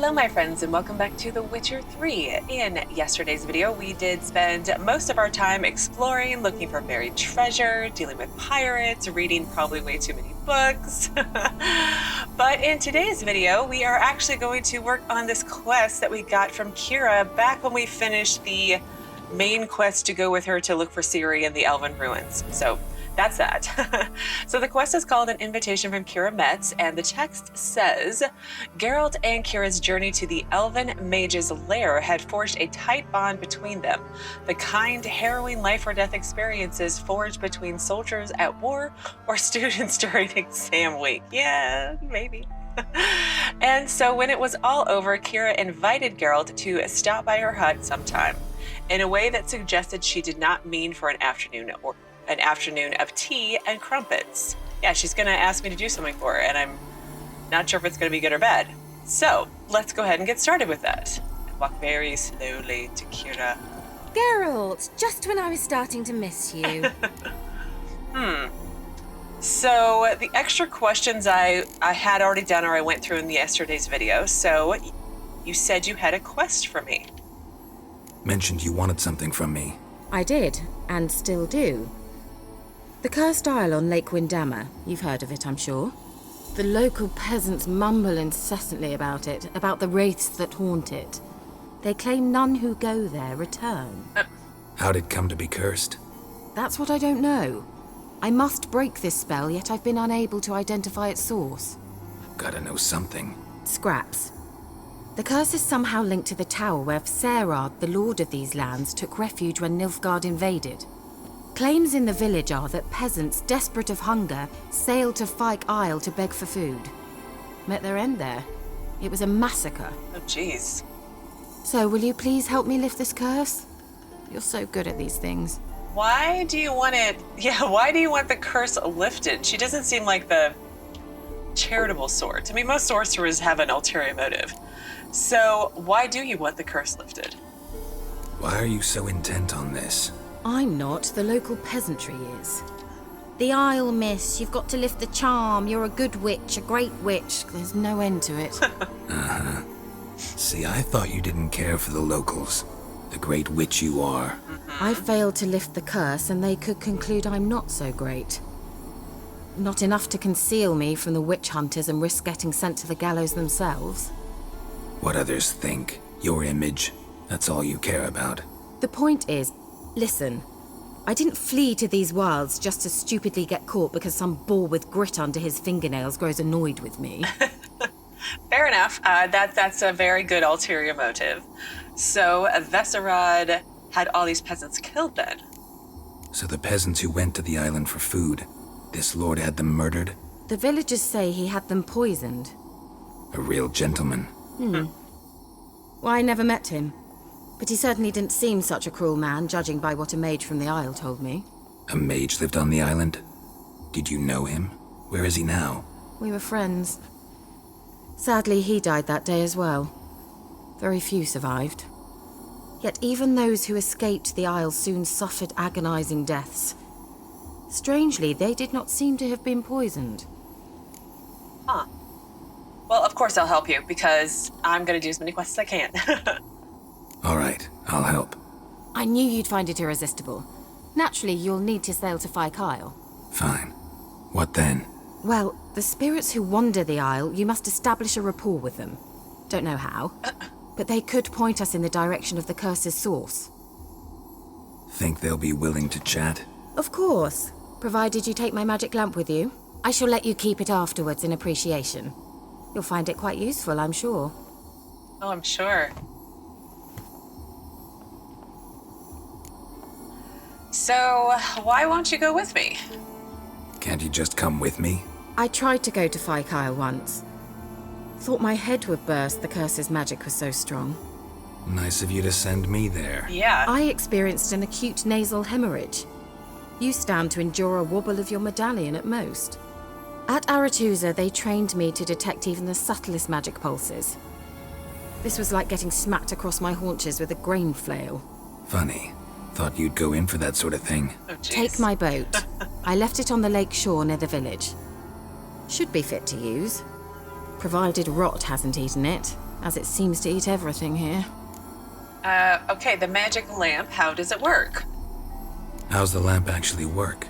Hello my friends and welcome back to The Witcher 3. In yesterday's video we did spend most of our time exploring, looking for buried treasure, dealing with pirates, reading probably way too many books. But in today's video we are actually going to work on this quest that we got from Keira back when we finished the main quest to go with her to look for Ciri in the Elven Ruins. So that's that. So the quest is called An Invitation from Keira Metz, and the text says, Geralt and Keira's journey to the Elven Mage's lair had forged a tight bond between them. The kind, harrowing life or death experiences forged between soldiers at war or students during exam week. Yeah, maybe. And so when it was all over, Keira invited Geralt to stop by her hut sometime in a way that suggested she did not mean for an afternoon of tea and crumpets. Yeah, she's gonna ask me to do something for her, and I'm not sure if it's gonna be good or bad. So let's go ahead and get started with that. Walk very slowly to Keira. Geralt, just when I was starting to miss you. So the extra questions I had already done, or I went through in yesterday's video. So you said you had a quest for me. Mentioned you wanted something from me. I did, and still do. The Cursed Isle on Lake Windammer. You've heard of it, I'm sure. The local peasants mumble incessantly about it, about the wraiths that haunt it. They claim none who go there return. How'd it come to be cursed? That's what I don't know. I must break this spell, yet I've been unable to identify its source. Gotta know something. Scraps. The curse is somehow linked to the tower where Vserad, the lord of these lands, took refuge when Nilfgaard invaded. Claims in the village are that peasants, desperate of hunger, sailed to Fyke Isle to beg for food. Met their end there. It was a massacre. Oh, jeez. So, will you please help me lift this curse? You're so good at these things. Why do you want it? Yeah, why do you want the curse lifted? She doesn't seem like the charitable sort. I mean, most sorcerers have an ulterior motive. So, why do you want the curse lifted? Why are you so intent on this? I'm not. The local peasantry is. The Isle, miss. You've got to lift the charm. You're a good witch, a great witch. There's no end to it. Uh-huh. See, I thought you didn't care for the locals. The great witch you are. I failed to lift the curse, and they could conclude I'm not so great. Not enough to conceal me from the witch hunters and risk getting sent to the gallows themselves. What others think, your image, that's all you care about. The point is, listen, I didn't flee to these wilds just to stupidly get caught because some boar with grit under his fingernails grows annoyed with me. Fair enough. That's a very good ulterior motive. So Vserad had all these peasants killed then? So the peasants who went to the island for food, this lord had them murdered? The villagers say he had them poisoned. A real gentleman. Well, I never met him. But he certainly didn't seem such a cruel man, judging by what a mage from the Isle told me. A mage lived on the island? Did you know him? Where is he now? We were friends. Sadly, he died that day as well. Very few survived. Yet even those who escaped the Isle soon suffered agonizing deaths. Strangely, they did not seem to have been poisoned. Huh. Well, of course I'll help you, because I'm going to do as many quests as I can. All right, I'll help. I knew you'd find it irresistible. Naturally, you'll need to sail to Fyke Isle. Fine. What then? Well, the spirits who wander the Isle, you must establish a rapport with them. Don't know how, but they could point us in the direction of the curse's source. Think they'll be willing to chat? Of course, provided you take my magic lamp with you. I shall let you keep it afterwards in appreciation. You'll find it quite useful, I'm sure. Oh, I'm sure. So, why won't you go with me? Can't you just come with me? I tried to go to Fyke Isle once. Thought my head would burst, the curse's magic was so strong. Nice of you to send me there. Yeah. I experienced an acute nasal hemorrhage. You stand to endure a wobble of your medallion at most. At Aretusa, they trained me to detect even the subtlest magic pulses. This was like getting smacked across my haunches with a grain flail. Funny. Thought you'd go in for that sort of thing. Oh, jeez. Take my boat. I left it on the lake shore near the village. Should be fit to use. Provided rot hasn't eaten it. as it seems to eat everything here. Okay, the magic lamp, how does it work? How's the lamp actually work?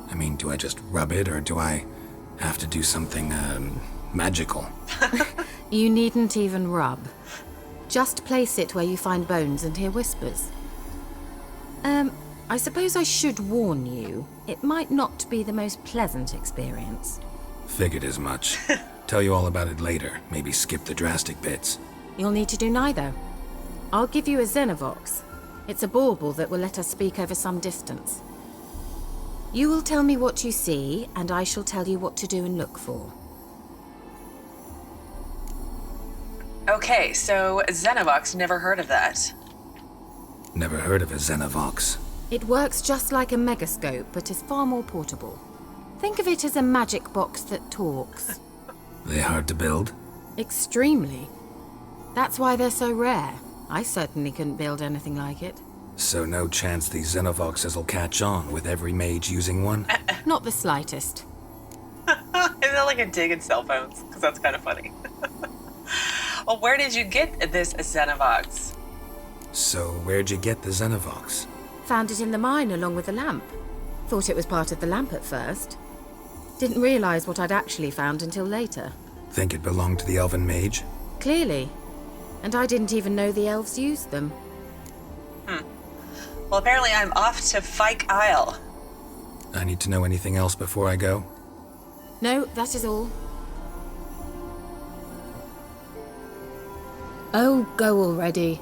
I mean, do I just rub it, or do I have to do something, magical? You needn't even rub. Just place it where you find bones and hear whispers. I suppose I should warn you, it might not be the most pleasant experience. Figured as much. Tell you all about it later, maybe skip the drastic bits. You'll need to do neither. I'll give you a Xenovox. It's a bauble that will let us speak over some distance. You will tell me what you see, and I shall tell you what to do and look for. Okay, so Xenovox, never heard of that. Never heard of a Xenovox. It works just like a megascope, but is far more portable. Think of it as a magic box that talks. They hard to build? Extremely. That's why they're so rare. I certainly couldn't build anything like it. So no chance these Xenovoxes will catch on with every mage using one? Not the slightest. Isn't that like a dig at cell phones? Because that's kind of funny. Well, where did you get this Xenovox? So where'd you get the Xenovox? Found it in the mine along with the lamp. Thought it was part of the lamp at first. Didn't realize what I'd actually found until later. Think it belonged to the elven mage? Clearly. And I didn't even know the elves used them. Well, apparently I'm off to Fyke Isle. I need to know anything else before I go? No, that is all. Oh, go already.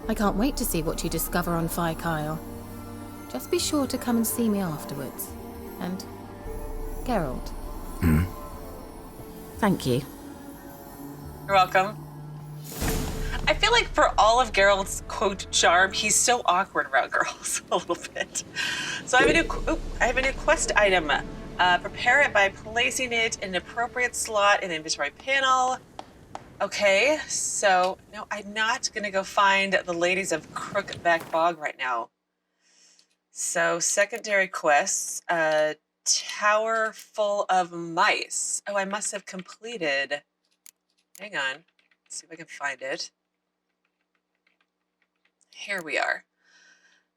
I can't wait to see what you discover on Fyke Isle. Just be sure to come and see me afterwards. And Geralt. Thank you. You're welcome. I feel like for all of Geralt's quote charm, he's so awkward around girls a little bit. So I have a new quest item. Prepare it by placing it in an appropriate slot in the inventory panel. Okay, so no, I'm not gonna go find the ladies of Crookback Bog right now. So secondary quests, tower full of mice. Oh, I must have completed. Hang on, let's see if I can find it. Here we are.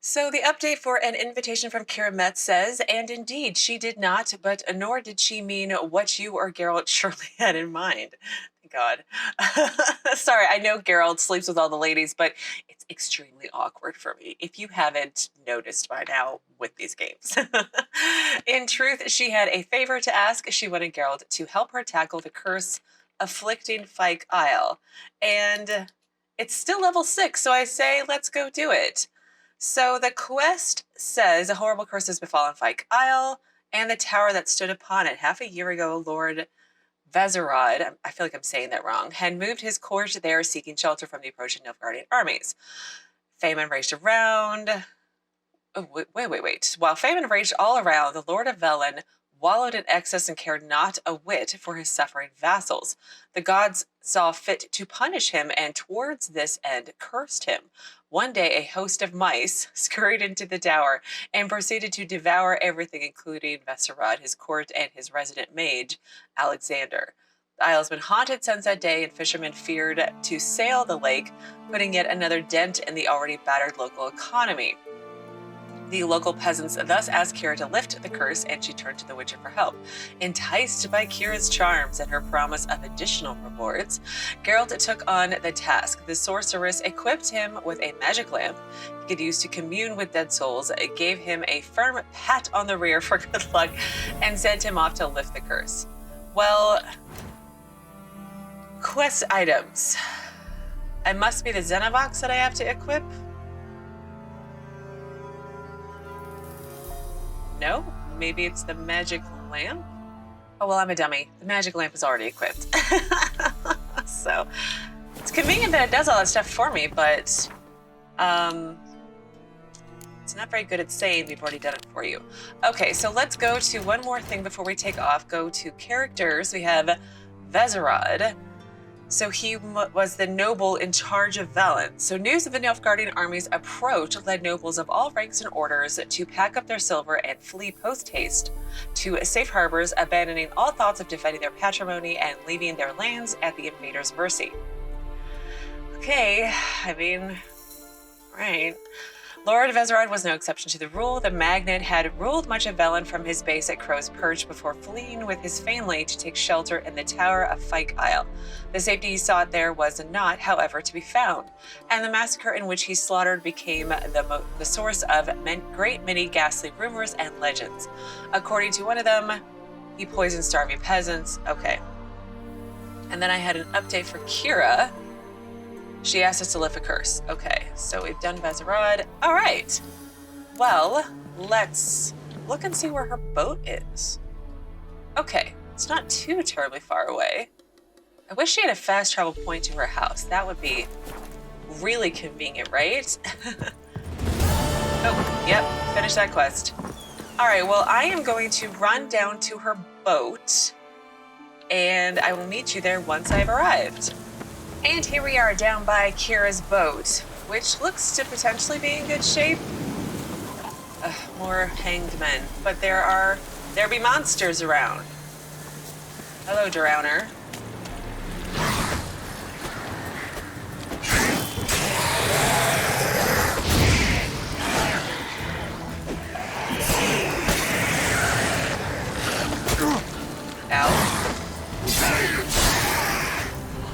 So the update for an invitation from Keira Metz says, and indeed she did not, but nor did she mean what you or Geralt surely had in mind. Thank God. Sorry, I know Geralt sleeps with all the ladies, but it's extremely awkward for me, if you haven't noticed by now with these games. In truth, she had a favor to ask. She wanted Geralt to help her tackle the curse afflicting Fyke Isle. And it's still level 6, so I say let's go do it. So the quest says a horrible curse has befallen Fyke Isle and the tower that stood upon it. Half a year ago, Lord Vserad, I feel like I'm saying that wrong, had moved his court there seeking shelter from the approaching Nilfgaardian armies. Famine raged around. Oh, wait. While famine raged all around, the Lord of Velen wallowed in excess and cared not a whit for his suffering vassals. The gods saw fit to punish him and towards this end cursed him. One day, a host of mice scurried into the tower and proceeded to devour everything, including Vserad, his court, and his resident mage, Alexander. The isle has been haunted since that day, and fishermen feared to sail the lake, putting yet another dent in the already battered local economy. The local peasants thus asked Keira to lift the curse, and she turned to the Witcher for help. Enticed by Keira's charms and her promise of additional rewards, Geralt took on the task. The sorceress equipped him with a magic lamp he could use to commune with dead souls, gave him a firm pat on the rear for good luck, and sent him off to lift the curse. Well, quest items. I must be the Xenovox that I have to equip. No, maybe it's the magic lamp. Oh, well, I'm a dummy. The magic lamp is already equipped. So it's convenient that it does all that stuff for me, but it's not very good at saying we've already done it for you. Okay, so let's go to one more thing before we take off. Go to characters. We have Vserad. So he was the noble in charge of Velen. So news of the Nilfgaardian army's approach led nobles of all ranks and orders to pack up their silver and flee post-haste to safe harbors, abandoning all thoughts of defending their patrimony and leaving their lands at the invaders' mercy. Okay, I mean, right. Lord Vserad was no exception to the rule. The Magnet had ruled much of Velen from his base at Crow's Perch before fleeing with his family to take shelter in the Tower of Fyke Isle. The safety he sought there was not, however, to be found, and the massacre in which he slaughtered became the source of great many ghastly rumors and legends. According to one of them, he poisoned starving peasants. Okay. And then I had an update for Keira. She asked us to lift a curse. Okay, so we've done Vserad. All right. Well, let's look and see where her boat is. Okay, it's not too terribly far away. I wish she had a fast travel point to her house. That would be really convenient, right? Oh, yep, finish that quest. All right, well, I am going to run down to her boat, and I will meet you there once I've arrived. And here we are down by Keira's boat, which looks to potentially be in good shape. More hanged men, but there be monsters around. Hello, Drowner. Ow.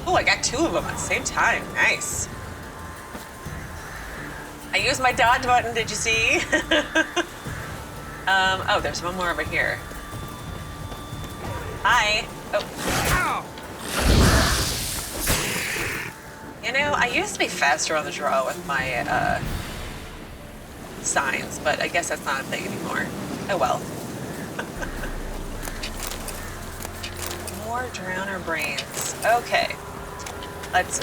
Oh, I got two of them at the same time. Nice. I used my dodge button, did you see? Oh, there's one more over here. Hi. Oh. You know, I used to be faster on the draw with my signs, but I guess that's not a thing anymore. Oh well. More Drowner brains. Okay. Let's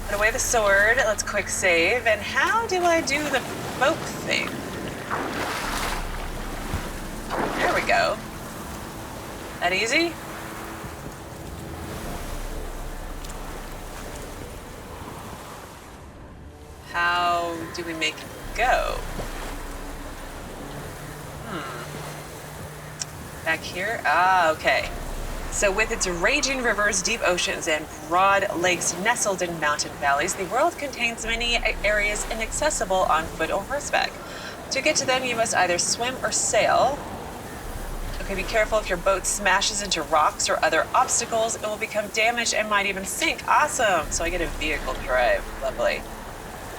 put away the sword. Let's quick save. And how do I do the boat thing? There we go. That easy? How do we make it go? Back here? Ah, okay. So with its raging rivers, deep oceans, and broad lakes nestled in mountain valleys, the world contains many areas inaccessible on foot or horseback. To get to them, you must either swim or sail. Okay, be careful if your boat smashes into rocks or other obstacles. It will become damaged and might even sink. Awesome! So I get a vehicle drive. Lovely.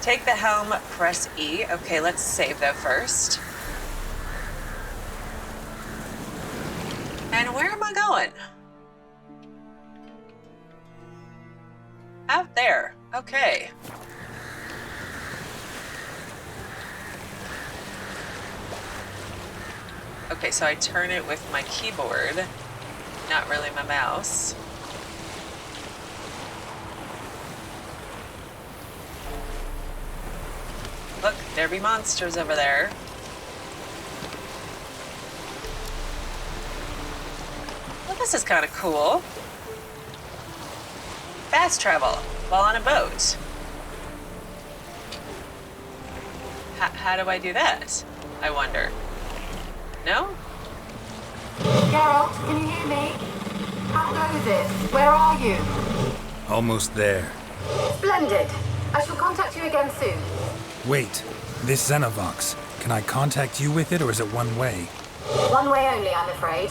Take the helm, press E. Okay, let's save though first. And where am I going? Out there. Okay. Okay, so I turn it with my keyboard, not really my mouse. Look, there be monsters over there. Well, this is kind of cool. Fast travel while on a boat. How do I do that? I wonder. No? Geralt, can you hear me? How goes it? Where are you? Almost there. Splendid. I shall contact you again soon. Wait, this Xenovox. Can I contact you with it, or is it one way? One way only, I'm afraid.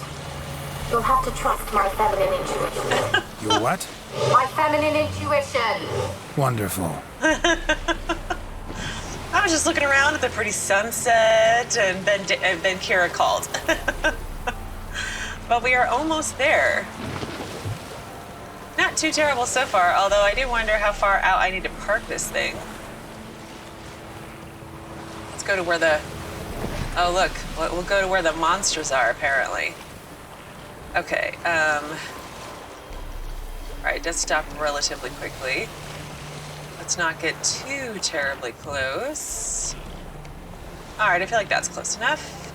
You'll have to trust my feminine intuition. Your what? My feminine intuition. Wonderful. I was just looking around at the pretty sunset, and then Keira called. But we are almost there. Not too terrible so far, although I do wonder how far out I need to park this thing. Let's go to where the... Oh, look. We'll go to where the monsters are, apparently. Okay, Alright, it does stop relatively quickly. Let's not get too terribly close. Alright, I feel like that's close enough.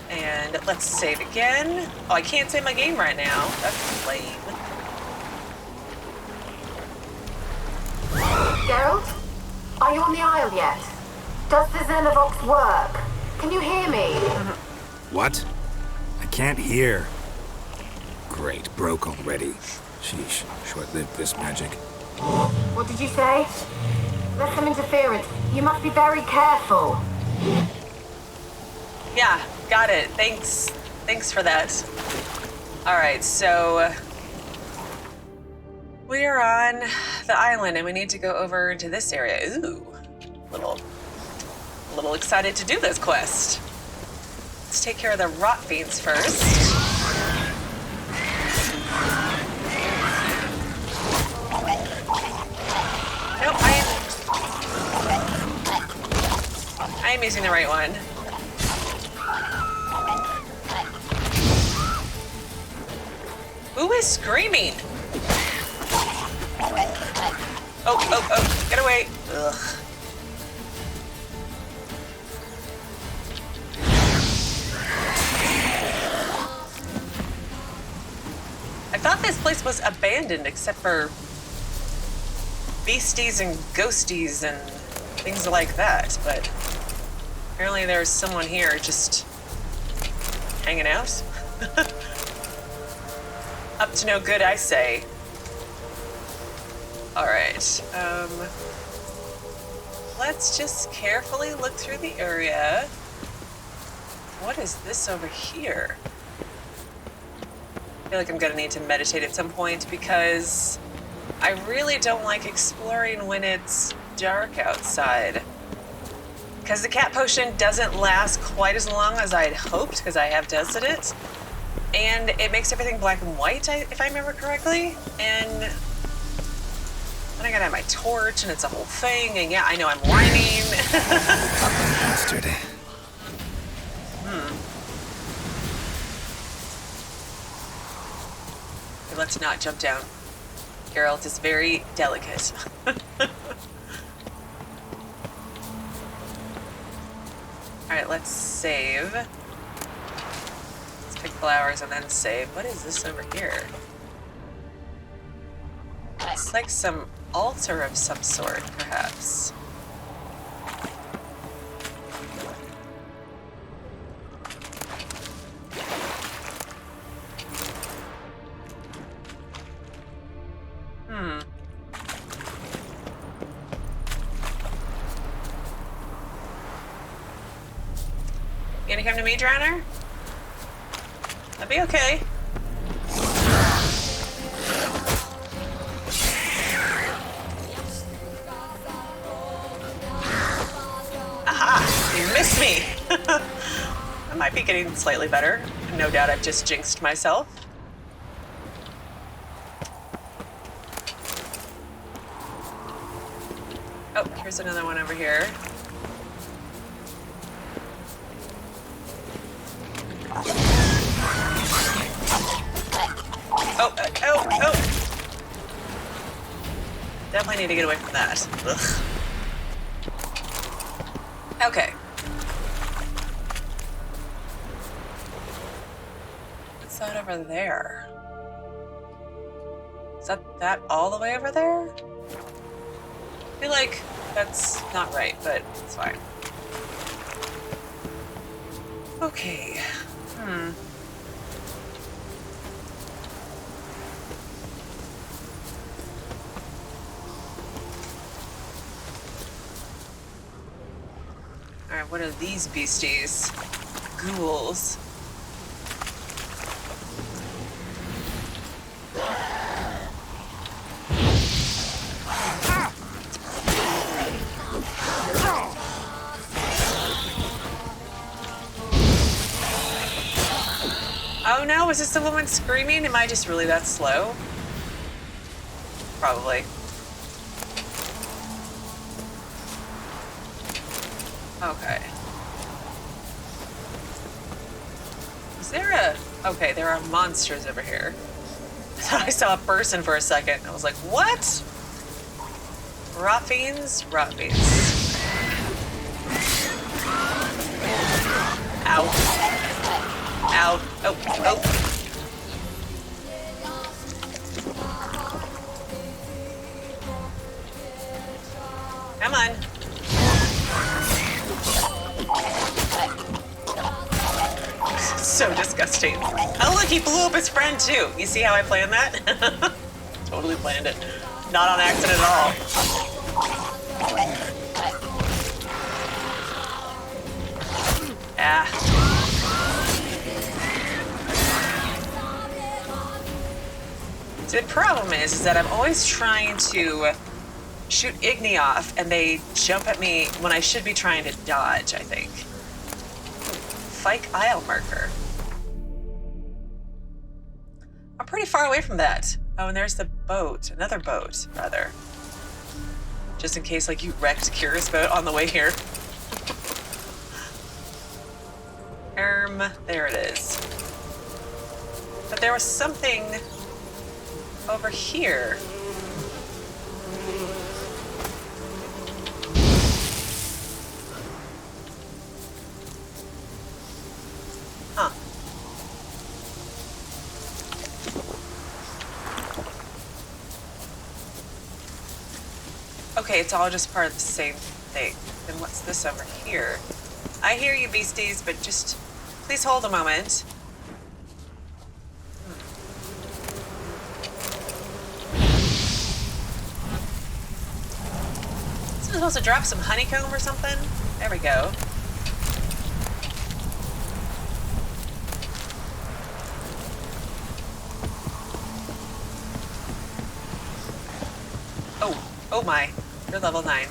And let's save again. Oh, I can't save my game right now. That's lame. Geralt? Are you on the Isle yet? Does the Xenovox work? Can you hear me? What? I can't hear. Great, broke already. Sheesh, short-lived this magic. What did you say? There's some interference. You must be very careful. Yeah, got it. Thanks. Thanks for that. Alright, so we are on the island and we need to go over to this area. Ooh, a little excited to do this quest. Let's take care of the Rotfiends first. Nope, I am using the right one. Who is screaming? Oh, get away. Ugh. I thought this place was abandoned except for beasties and ghosties and things like that, but apparently there's someone here just hanging out. Up to no good, I say. All right, let's just carefully look through the area. What is this over here? I feel like I'm gonna need to meditate at some point because I really don't like exploring when it's dark outside. Because the cat potion doesn't last quite as long as I'd hoped because I have tested it. And it makes everything black and white, if I remember correctly. And then I gotta have my torch, and it's a whole thing. And yeah, I know I'm whining. Bastard. Okay, let's not jump down. Geralt is very delicate. Alright, let's save. Let's pick flowers and then save. What is this over here? It's like some altar of some sort, perhaps. You gonna come to me, Drowner? That'd be okay. Aha! You missed me! I might be getting slightly better. No doubt I've just jinxed myself. Oh, here's another one over here. Oh. Definitely need to get away from that. Ugh. Okay. What's that over there? Is that all the way over there? I feel like that's not right, but it's fine. Okay. Alright, what are these beasties? Ghouls. Oh no, was this the woman screaming? Am I just really that slow? Probably. Okay. Is there a... Okay, there are monsters over here. I thought I saw a person for a second. I was like, what? Rotfiends? Rotfiends. Ow. Ow. Oh. Come on. So disgusting. Oh look, he blew up his friend too. You see how I planned that? Totally planned it. Not on accident at all. Ah. So the problem is that I'm always trying to shoot Igni off, and they jump at me when I should be trying to dodge, I think. Fyke Isle marker. I'm pretty far away from that. Oh, and there's the boat. Another boat, rather. Just in case, like, you wrecked Keira's boat on the way here. There it is. But there was something over here. Huh. Okay, it's all just part of the same thing. Then what's this over here? I hear you, beasties, but just please hold a moment. Is it supposed to drop some honeycomb or something? There we go. Oh my, you're level 9.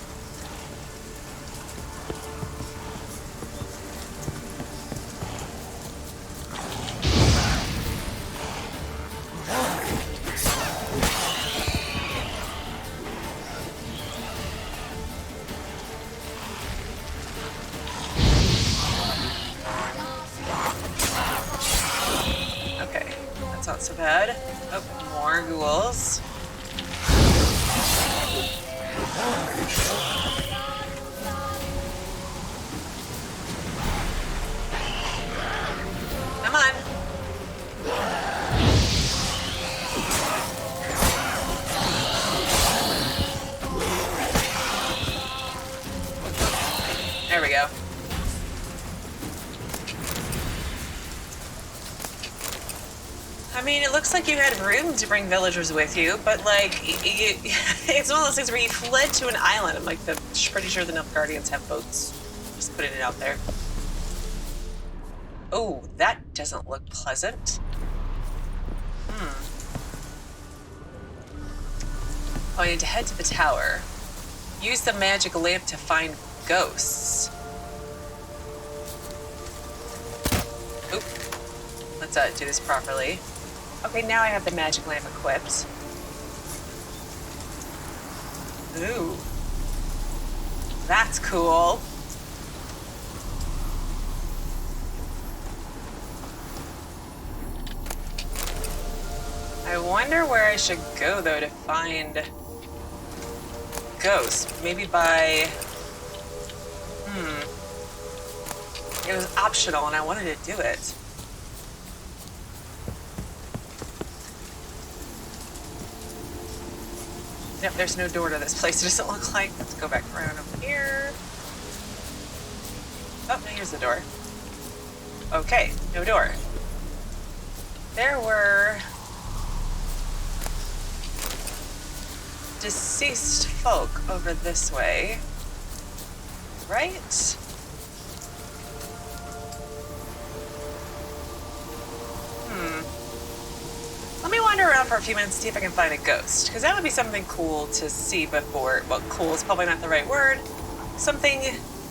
Okay, that's not so bad. Oh, more ghouls. Come on. There we go. I mean, it looks like you had room to bring villagers with you, but like, it's one of those things where you fled to an island. I'm like, pretty sure the Nilfgaardians have boats. Just putting it out there. Oh, that doesn't look pleasant. Oh, I need to head to the tower. Use the magic lamp to find ghosts. Oop. Let's do this properly. Okay, now I have the magic lamp equipped. Ooh. That's cool. I wonder where I should go, though, to find ghosts. Maybe by... It was optional, and I wanted to do it. Yep, there's no door to this place. It doesn't look like. Let's go back around over here. Oh, now here's the door. Okay, no door. There were deceased folk over this way, right? Let me wander around for a few minutes, see if I can find a ghost, because that would be something cool to see before, well, cool is probably not the right word, something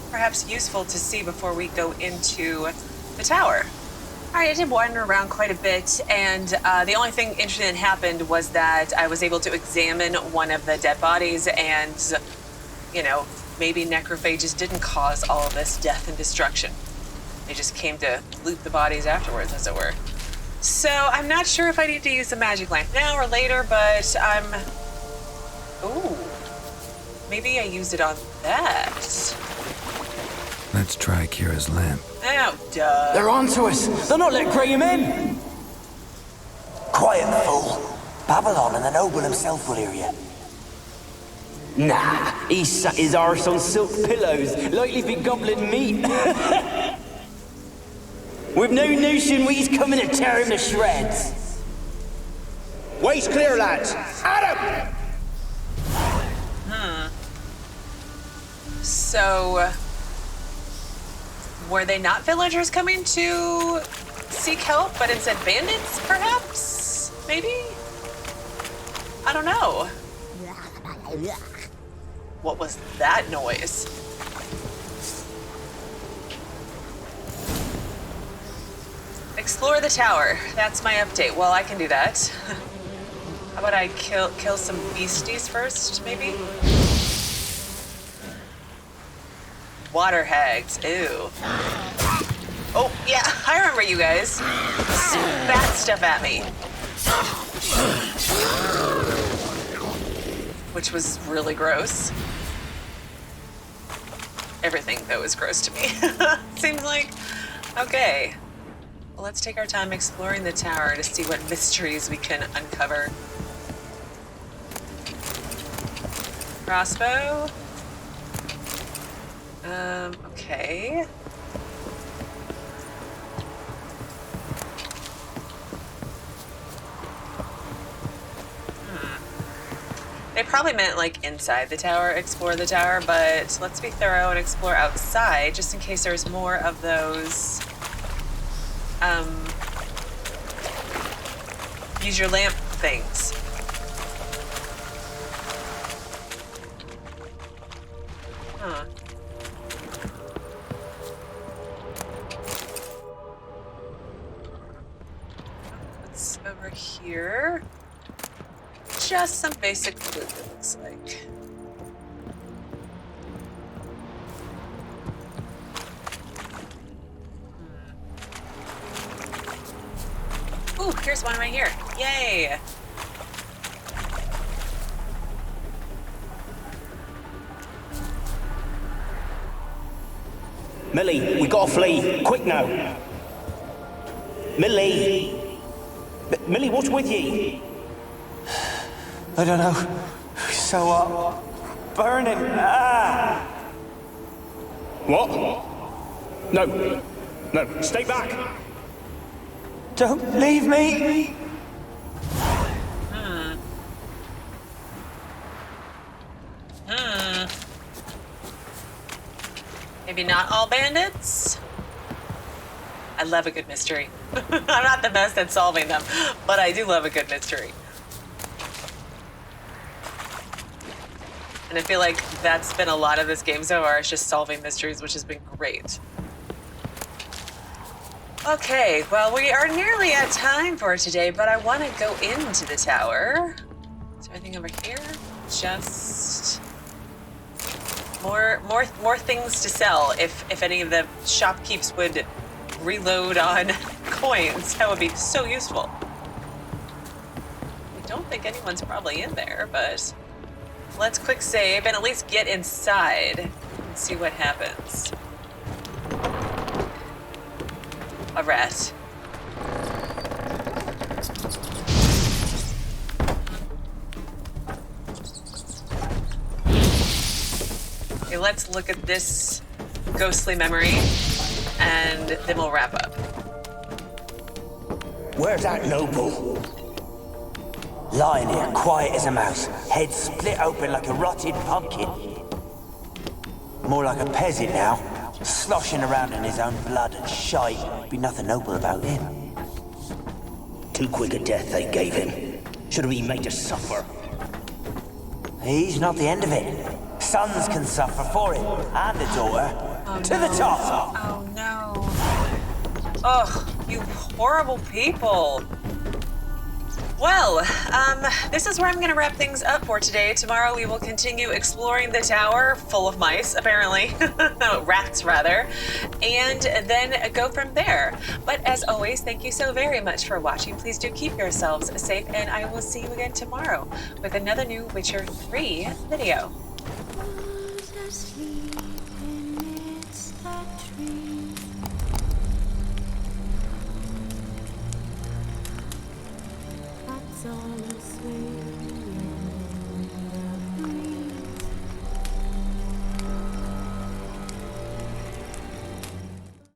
perhaps useful to see before we go into the tower. All right, I did wander around quite a bit, and the only thing interesting that happened was that I was able to examine one of the dead bodies, and, you know, maybe necrophages didn't cause all of this death and destruction. They just came to loot the bodies afterwards, as it were. So I'm not sure if I need to use the magic lamp now or later, but I'm... Ooh. Maybe I use it on that. Let's try Kira's lamp. Oh, duh. They're onto us. They're not letting Graham in. Quiet, fool. Babylon and the noble himself will hear you. Nah, he sat his arse on silk pillows, likely be goblin meat. We've no notion he's coming to tear him to shreds. Way's clear, lads. Adam! So, were they not villagers coming to seek help, but instead bandits, perhaps? Maybe? I don't know. What was that noise? Explore the tower. That's my update. Well, I can do that. How about I kill some beasties first, maybe? Water hags. Ew. Oh, yeah, I remember you guys. Spat stuff at me. Which was really gross. Everything, though, is gross to me. Seems like. Okay. Well, let's take our time exploring the tower to see what mysteries we can uncover. Crossbow. Okay. They probably meant like inside the tower, explore the tower, but let's be thorough and explore outside just in case there's more of those use your lamp things. Huh. What's over here? Just some basic loot, it looks like. Ooh, here's one right here. Yay! Millie, we gotta flee. Quick now. Millie. Millie, what's with you? I don't know. So hot. Burning. Ah! What? No. No, stay back. Don't leave me! Maybe not all bandits? I love a good mystery. I'm not the best at solving them, but I do love a good mystery. And I feel like that's been a lot of this game so far, it's just solving mysteries, which has been great. Okay, well, we are nearly at time for today, but I want to go into the tower. Is there anything over here? Just more things to sell. If any of the shopkeepers would reload on coins, that would be so useful. I don't think anyone's probably in there, but let's quick save and at least get inside and see what happens. A rat. Okay, let's look at this ghostly memory and then we'll wrap up. Where's that noble? Lying here, quiet as a mouse, head split open like a rotted pumpkin. More like a peasant now, sloshing around in his own blood and shite. Be nothing noble about him. Too quick a death they gave him. Should have been made to suffer. He's not the end of it. Sons can suffer for it, and a daughter. Oh, to the top! Oh no. Oh, you horrible people. Well, this is where I'm going to wrap things up for today. Tomorrow we will continue exploring the tower, full of mice, apparently. Rats, rather. And then go from there. But as always, thank you so very much for watching. Please do keep yourselves safe, and I will see you again tomorrow with another new Witcher 3 video. Sleep.